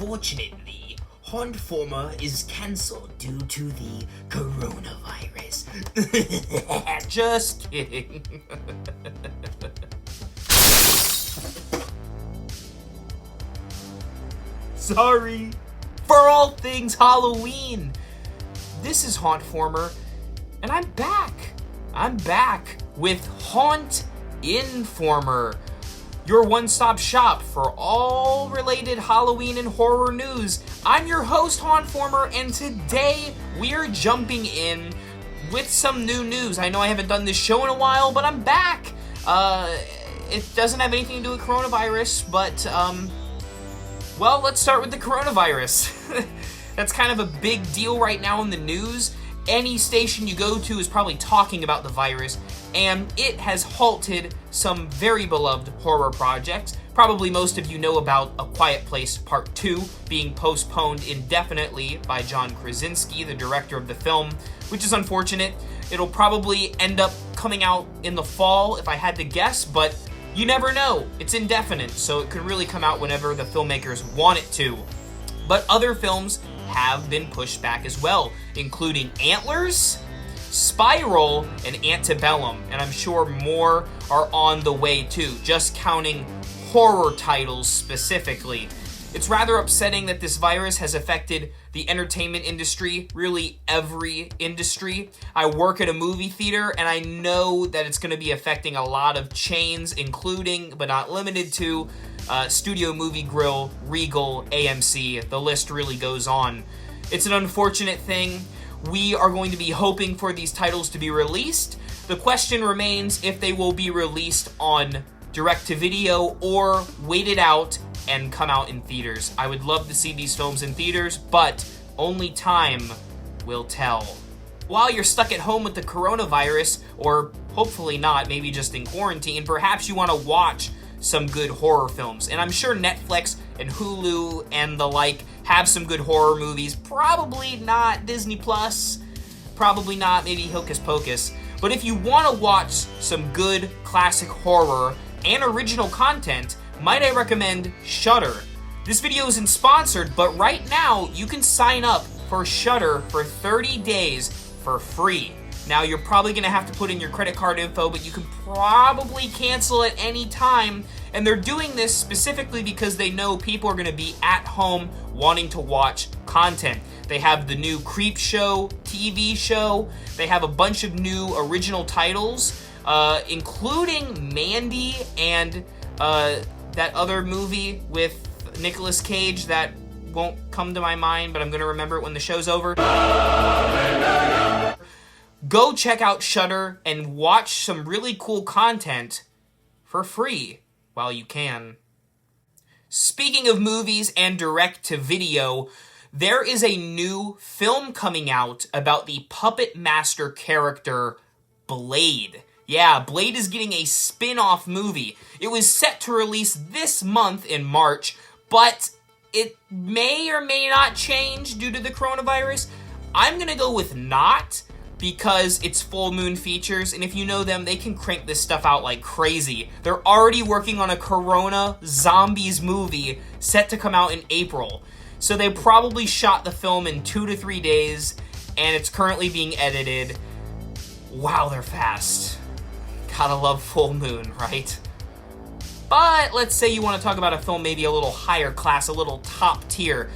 Unfortunately, hauntformer is cancelled due to the coronavirus. Just kidding. Sorry. For all things Halloween. This is hauntformer, and I'm back. I'm back with Haunt-Informer, your one-stop shop for all related Halloween and horror news. I'm your host, hauntformer, and today we're jumping in with some new news. I know I haven't done this show in a while, but I'm back. It doesn't have anything to do with coronavirus, but, well, let's start with the coronavirus. That's kind of a big deal right now in the news. Any station you go to is probably talking about the virus, and it has halted some very beloved horror projects. Probably most of you know about A Quiet Place Part 2 being postponed indefinitely by John Krasinski, the director of the film, which is unfortunate. It'll probably end up coming out in the fall, if I had to guess, but you never know. It's indefinite, so it can really come out whenever the filmmakers want it to. But other films have been pushed back as well, including Antlers, Spiral, and Antebellum, and I'm sure more are on the way too, just counting horror titles specifically. It's rather upsetting that this virus has affected the entertainment industry, really every industry. I work at a movie theater, and I know that it's going to be affecting a lot of chains, including, but not limited to, Studio Movie Grill, Regal, AMC. The list really goes on. It's an unfortunate thing. We are going to be hoping for these titles to be released. The question remains if they will be released on direct-to-video or waited out and come out in theaters. I would love to see these films in theaters, but only time will tell. While you're stuck at home with the coronavirus, or hopefully not, maybe just in quarantine, perhaps you want to watch some good horror films. And I'm sure Netflix and Hulu and the like have some good horror movies. Probably not Disney Plus. Probably not maybe Hocus Pocus. But if you want to watch some good classic horror and original content, might I recommend Shudder. This video isn't sponsored, but right now you can sign up for Shudder for 30 days for free. Now, you're probably going to have to put in your credit card info, but you can probably cancel at any time. And they're doing this specifically because they know people are going to be at home wanting to watch content. They have the new Creep Show TV show. They have a bunch of new original titles, including Mandy and that other movie with Nicolas Cage that won't come to my mind, but I'm going to remember it when the show's over. Go check out Shudder and watch some really cool content for free while you can. Speaking of movies and direct-to-video, there is a new film coming out about the Puppet Master character Blade. Yeah, Blade is getting a spin-off movie. It was set to release this month in March, but it may or may not change due to the coronavirus. I'm gonna go with not, because it's Full Moon Features, and if you know them, they can crank this stuff out like crazy. They're already working on a Corona Zombies movie set to come out in April. So they probably shot the film in 2 to 3 days, and it's currently being edited. Wow, they're fast. Gotta love Full Moon, right? But let's say you want to talk about a film maybe a little higher class, a little top tier.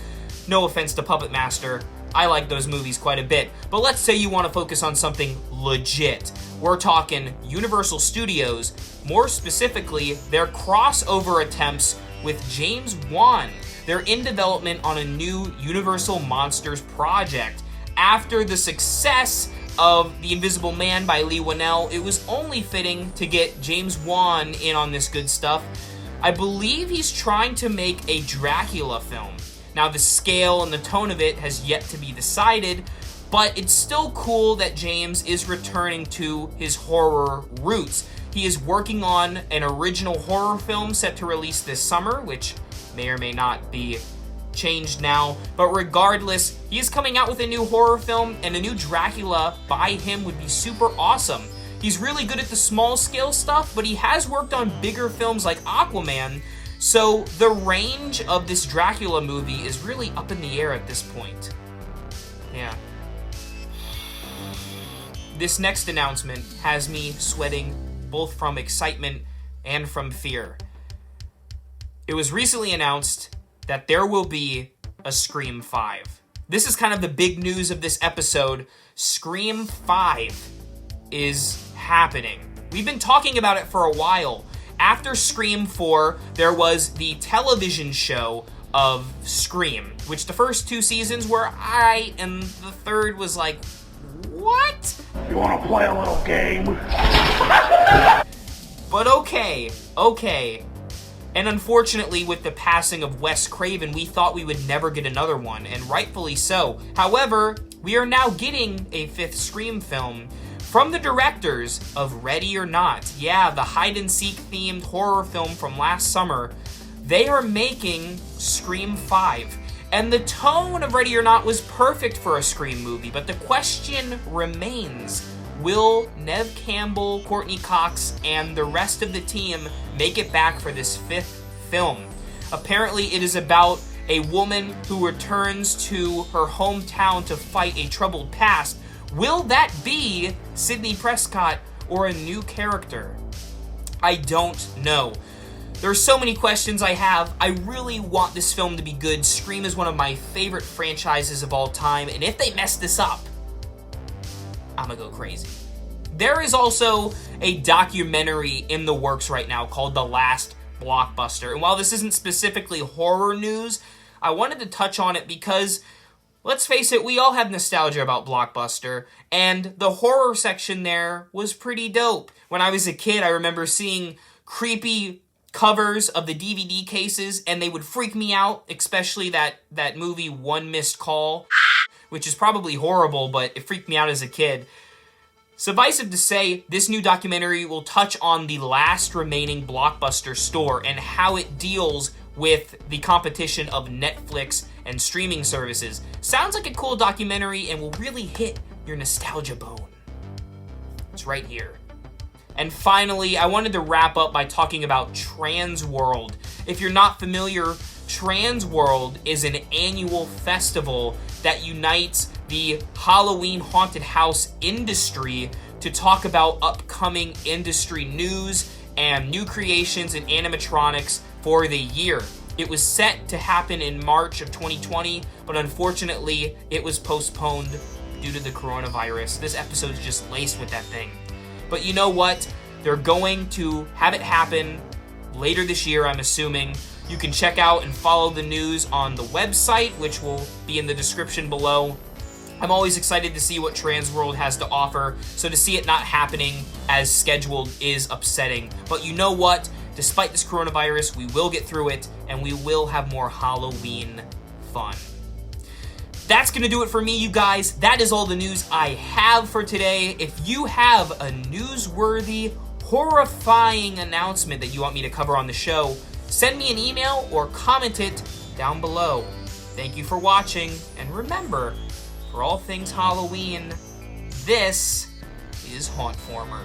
No offense to Puppet Master. I like those movies quite a bit. But let's say you want to focus on something legit. We're talking Universal Studios, more specifically, their crossover attempts with James Wan. They're in development on a new Universal Monsters project. After the success of The Invisible Man by Leigh Whannell, it was only fitting to get James Wan in on this good stuff. I believe he's trying to make a Dracula film. Now, the scale and the tone of it has yet to be decided, but it's still cool that James is returning to his horror roots. He is working on an original horror film set to release this summer, which may or may not be changed now, but regardless, he is coming out with a new horror film, and a new Dracula by him would be super awesome. He's really good at the small scale stuff, but he has worked on bigger films like Aquaman, So the range of this Dracula movie is really up in the air at this point. Yeah. This next announcement has me sweating both from excitement and from fear. It was recently announced that there will be a Scream 5. This is kind of the big news of this episode. Scream 5 is happening. We've been talking about it for a while. After Scream 4, there was the television show of Scream, which the first 2 seasons were alright, and the third was like, what? You wanna play a little game? But okay. And unfortunately, with the passing of Wes Craven, we thought we would never get another one, and rightfully so. However, we are now getting a 5th Scream film from the directors of Ready or Not. Yeah, the hide-and-seek themed horror film from last summer. They are making Scream 5. And the tone of Ready or Not was perfect for a Scream movie, but the question remains, will Neve Campbell, Courtney Cox, and the rest of the team make it back for this 5th film? Apparently it is about a woman who returns to her hometown to fight a troubled past. Will that be Sidney Prescott or a new character? I don't know. There are so many questions I have. I really want this film to be good. Scream is one of my favorite franchises of all time, and if they mess this up, I'm gonna go crazy. There is also a documentary in the works right now called The Last Blockbuster, and while this isn't specifically horror news, I wanted to touch on it because, let's face it, we all have nostalgia about Blockbuster, and the horror section there was pretty dope. When I was a kid, I remember seeing creepy covers of the DVD cases, and they would freak me out, especially that movie One Missed Call, which is probably horrible, but it freaked me out as a kid. Suffice it to say, this new documentary will touch on the last remaining Blockbuster store and how it deals with the competition of Netflix and streaming services. Sounds like a cool documentary and will really hit your nostalgia bone. It's right here. And finally, I wanted to wrap up by talking about Transworld. If you're not familiar, Transworld is an annual festival that unites the Halloween haunted house industry to talk about upcoming industry news and new creations and animatronics for the year. It was set to happen in March of 2020, but unfortunately, it was postponed due to the coronavirus. This episode is just laced with that thing. But you know what? They're going to have it happen later this year, I'm assuming. You can check out and follow the news on the website, which will be in the description below. I'm always excited to see what Transworld has to offer, so to see it not happening as scheduled is upsetting. But you know what? Despite this coronavirus, we will get through it, and we will have more Halloween fun. That's going to do it for me, you guys. That is all the news I have for today. If you have a newsworthy, horrifying announcement that you want me to cover on the show, send me an email or comment it down below. Thank you for watching, and remember, for all things Halloween, this is Hauntformer.